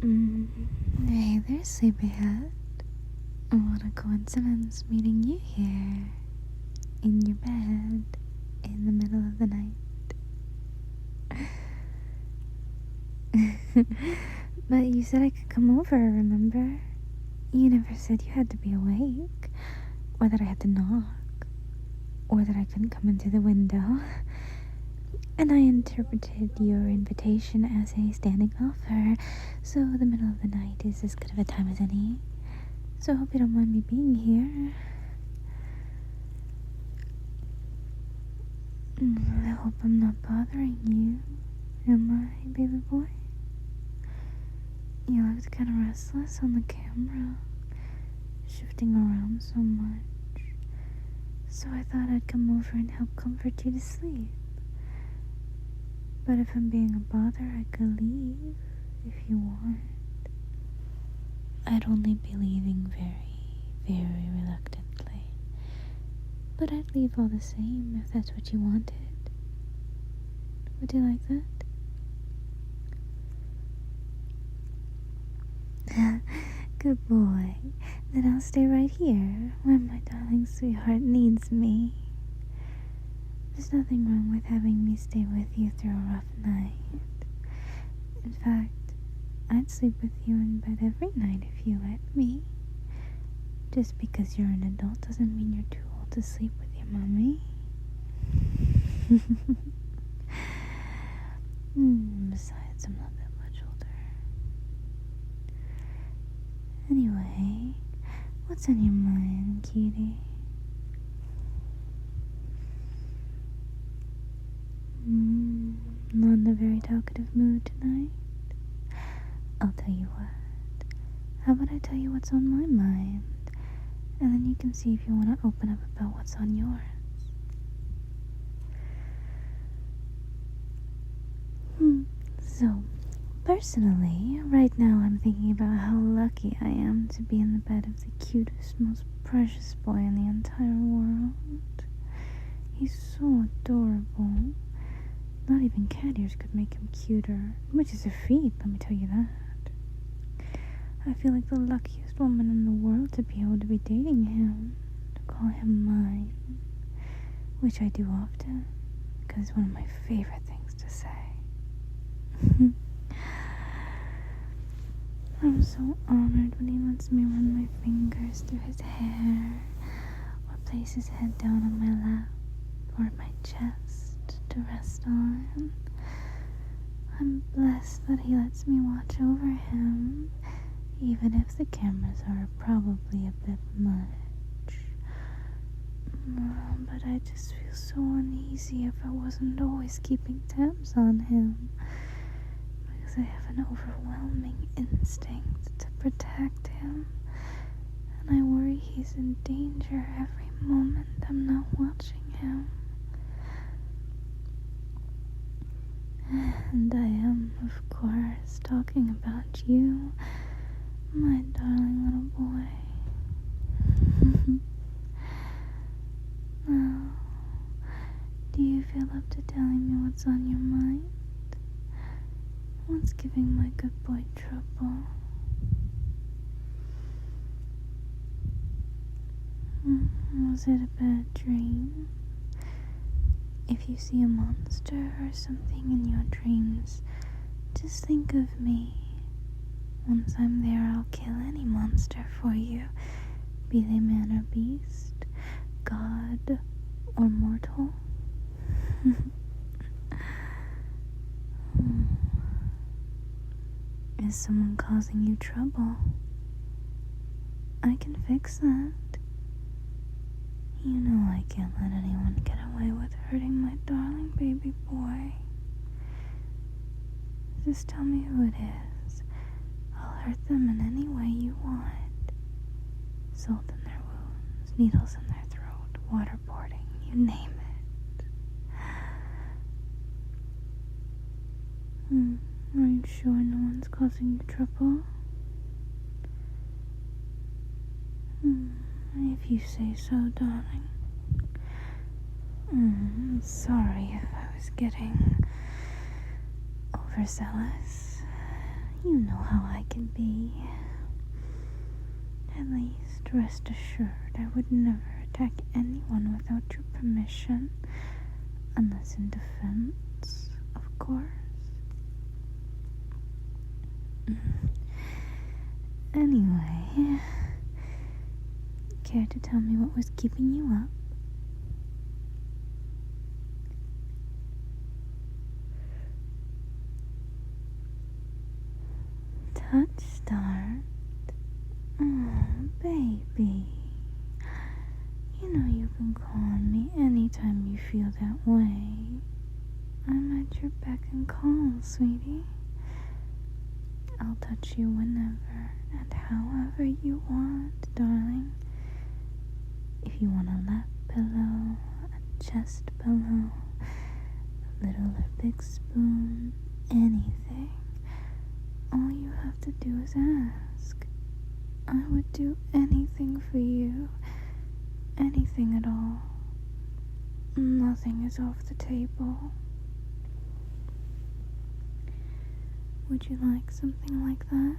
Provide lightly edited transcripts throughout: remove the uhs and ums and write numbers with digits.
Hey there, sleepyhead. What a coincidence meeting you here in your bed in the middle of the night. But you said I could come over, remember? You never said you had to be awake, or that I had to knock, or that I couldn't come into the window. And I interpreted your invitation as a standing offer, so the middle of the night is as good of a time as any. So I hope you don't mind me being here. I hope I'm not bothering you, am I, baby boy? You looked kind of restless on the camera, shifting around so much. So I thought I'd come over and help comfort you to sleep. But if I'm being a bother, I could leave if you want. I'd only be leaving very, very reluctantly. But I'd leave all the same if that's what you wanted. Would you like that? Good boy. Then I'll stay right here where my darling sweetheart needs me. There's nothing wrong with having me stay with you through a rough night. In fact, I'd sleep with you in bed every night if you let me. Just because you're an adult doesn't mean you're too old to sleep with your mommy. Besides, I'm not that much older. Anyway, what's on your mind, cutie? Not in a very talkative mood tonight? I'll tell you what. How about I tell you what's on my mind? And then you can see if you want to open up about what's on yours. So, personally, right now I'm thinking about how lucky I am to be in the bed of the cutest, most precious boy in the entire world. He's so adorable. Not even cat ears could make him cuter, which is a feat, let me tell you that. I feel like the luckiest woman in the world to be able to be dating him, to call him mine, which I do often, because it's one of my favorite things to say. I'm so honored when he lets me run my fingers through his hair, or place his head down on my lap, or my chest to rest on. I'm blessed that he lets me watch over him, even if the cameras are probably a bit much. But I just feel so uneasy if I wasn't always keeping tabs on him, because I have an overwhelming instinct to protect him, and I worry he's in danger every moment I'm not watching him. And I am, of course, talking about you, my darling little boy. Now, do you feel up to telling me what's on your mind? What's giving my good boy trouble? Was it a bad dream? If you see a monster or something in your dreams, just think of me. Once I'm there, I'll kill any monster for you, be they man or beast, god or mortal. Is someone causing you trouble? I can fix that. You know I can't let anyone get away with hurting my darling baby boy. Just tell me who it is. I'll hurt them in any way you want. Salt in their wounds, needles in their throat, waterboarding, you name it. Are you sure no one's causing you trouble? If you say so, darling. Sorry if I was getting overzealous. You know how I can be. At least rest assured I would never attack anyone without your permission, unless in defense, of course. Anyway, care to tell me what was keeping you up? Touch start? Oh, baby. You know you can call on me anytime you feel that way. I'm at your beck and call, sweetie. I'll touch you whenever and however you want, darling. If you want a lap pillow, a chest pillow, a little or big spoon, anything, all you have to do is ask. I would do anything for you, anything at all. Nothing is off the table. Would you like something like that?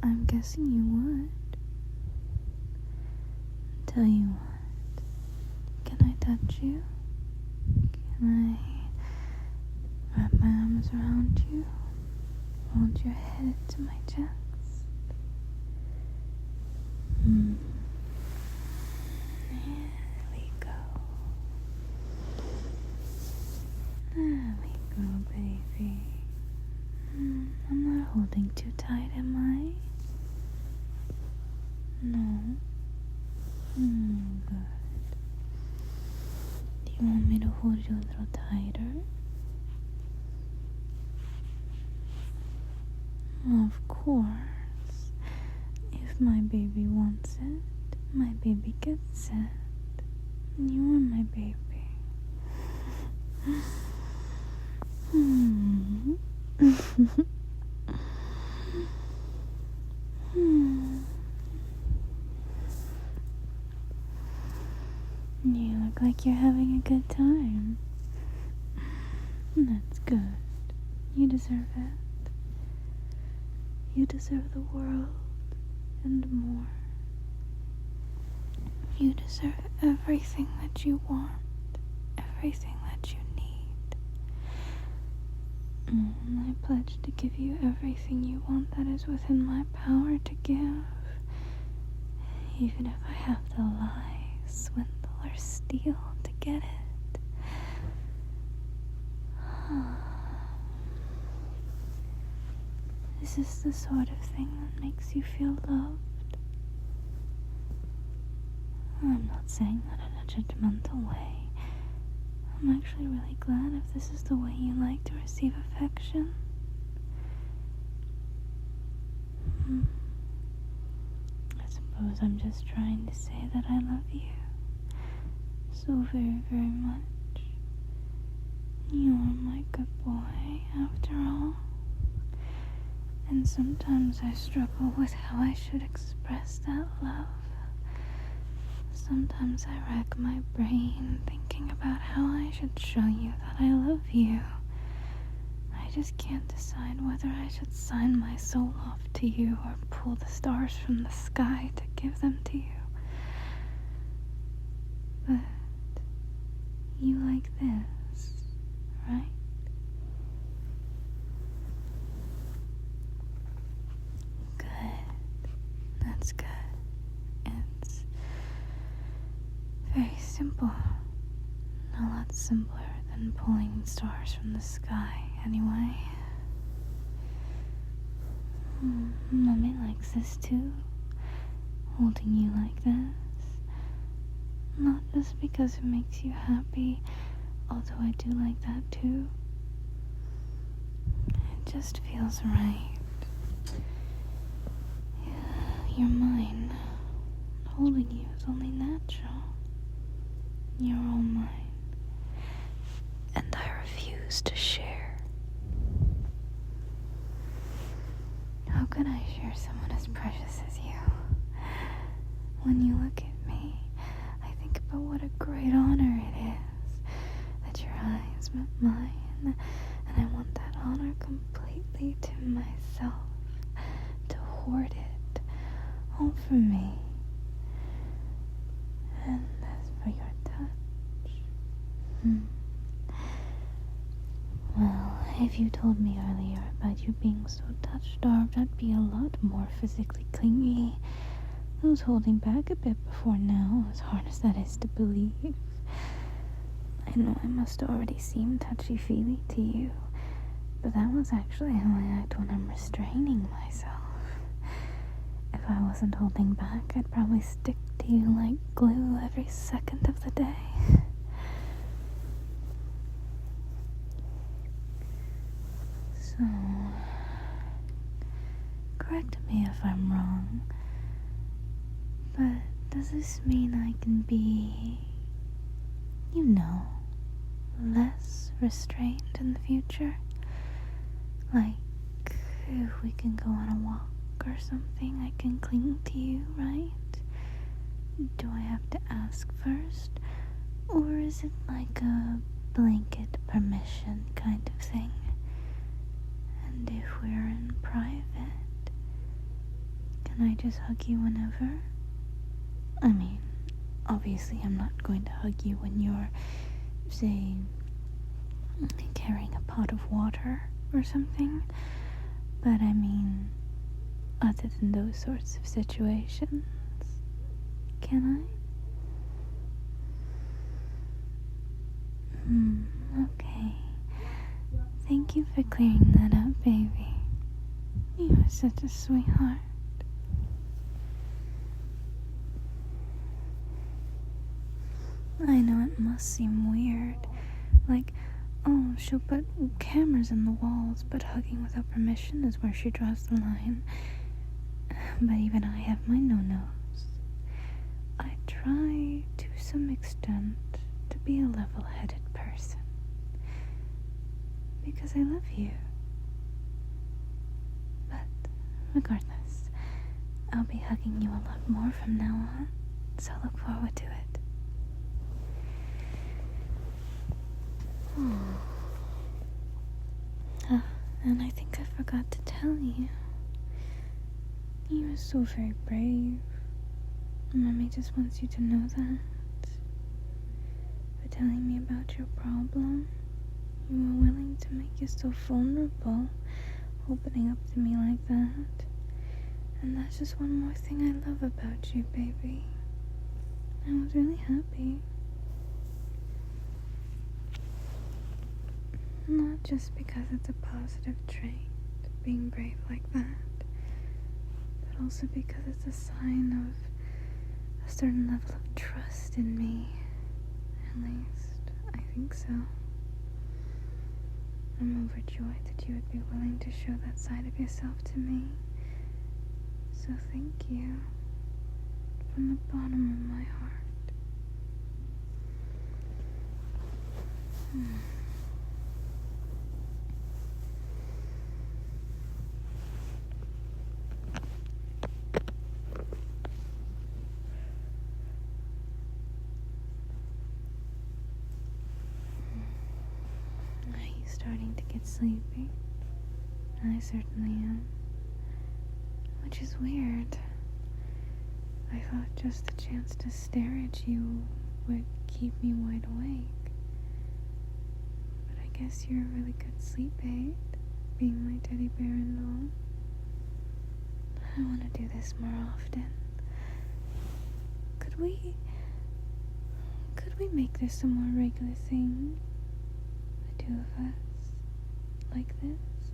I'm guessing you would. Tell you what, can I touch you? Can I wrap my arms around you? Hold your head to my chest? There we go. There we go, baby. I'm not holding too tight, am I? No. Good. Do you want me to hold you a little tighter? Of course. If my baby wants it, my baby gets it. You are my baby. You look like you're having a good time. That's good. You deserve it. You deserve the world and more. You deserve everything that you want, everything that you need. And I pledge to give you everything you want that is within my power to give, even if I have to lie, swindle, or steal to get it. This is the sort of thing that makes you feel loved. I'm not saying that in a judgmental way. I'm actually really glad if this is the way you like to receive affection. I suppose I'm just trying to say that I love you so very, very much. You're my good boy, after all. And sometimes I struggle with how I should express that love. Sometimes I rack my brain thinking about how I should show you that I love you. I just can't decide whether I should sign my soul off to you or pull the stars from the sky to give them to you. But you like this, right? Good. That's good. It's very simple. A lot simpler than pulling stars from the sky, anyway. Mommy likes this too. Holding you like this. Not just because it makes you happy, although I do like that too. It just feels right. You're mine. Holding you is only natural. You're all mine. And I refuse to share. How could I share someone as precious as you? When you look at me, I think about what a great honor it is that your eyes met mine, And I want that honor completely to myself, to hoard it all for me. And as for your touch, well, if you told me earlier about you being so touch-starved, I'd be a lot more physically clingy. I was holding back a bit before now, as hard as that is to believe. I know I must already seem touchy-feely to you, but that was actually how I act when I'm restraining myself. If I wasn't holding back, I'd probably stick to you like glue every second of the day. So, correct me if I'm wrong, but does this mean I can be, less restrained in the future? Like, if we can go on a walk or something, I can cling to you, right? Do I have to ask first? Or is it like a blanket permission kind of thing? And if we're in private, can I just hug you whenever? I mean, obviously I'm not going to hug you when you're, say, carrying a pot of water or something. But I mean, other than those sorts of situations, can I? Okay. Thank you for clearing that up, baby. You are such a sweetheart. I know it must seem weird. Like, oh, she'll put cameras in the walls, but hugging without permission is where she draws the line. But even I have my no-nos. I try, to some extent, to be a level-headed person. Because I love you. But, regardless, I'll be hugging you a lot more from now on, so look forward to it. And I think I forgot to tell you. You are so very brave. Mommy just wants you to know that. For telling me about your problem, you were willing to make yourself vulnerable, opening up to me like that. And that's just one more thing I love about you, baby. I was really happy. Not just because it's a positive trait, being brave like that, but also because it's a sign of a certain level of trust in me. At least, I think so. I'm overjoyed that you would be willing to show that side of yourself to me. So thank you, from the bottom of my heart. Starting to get sleepy. I certainly am. Which is weird. I thought just the chance to stare at you would keep me wide awake. But I guess you're a really good sleep aid, being my teddy bear and all. I want to do this more often. Could we make this a more regular thing? The two of us. Like this,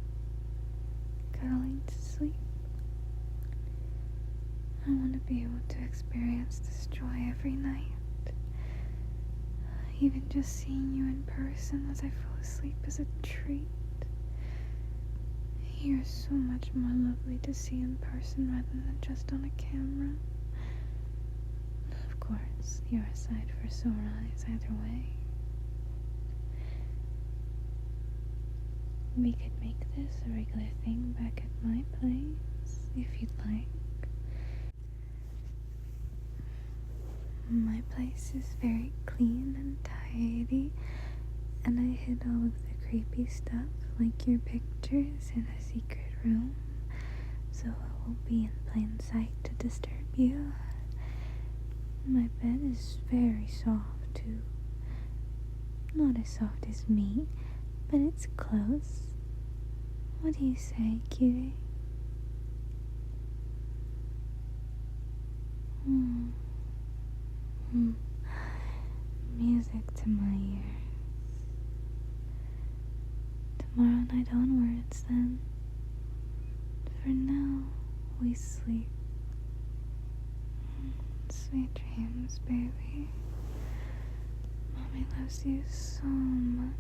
cuddling to sleep. I want to be able to experience this joy every night. Even just seeing you in person as I fall asleep is a treat. You're so much more lovely to see in person rather than just on a camera. Of course, you're a sight for sore eyes either way. We could make this a regular thing back at my place, if you'd like. My place is very clean and tidy, and I hid all of the creepy stuff like your pictures in a secret room, so it will be in plain sight to disturb you. My bed is very soft too. Not as soft as me, but it's close. What do you say, cutie? Music to my ears. Tomorrow night onwards, then. For now, we sleep. Sweet dreams, baby. Mommy loves you so much.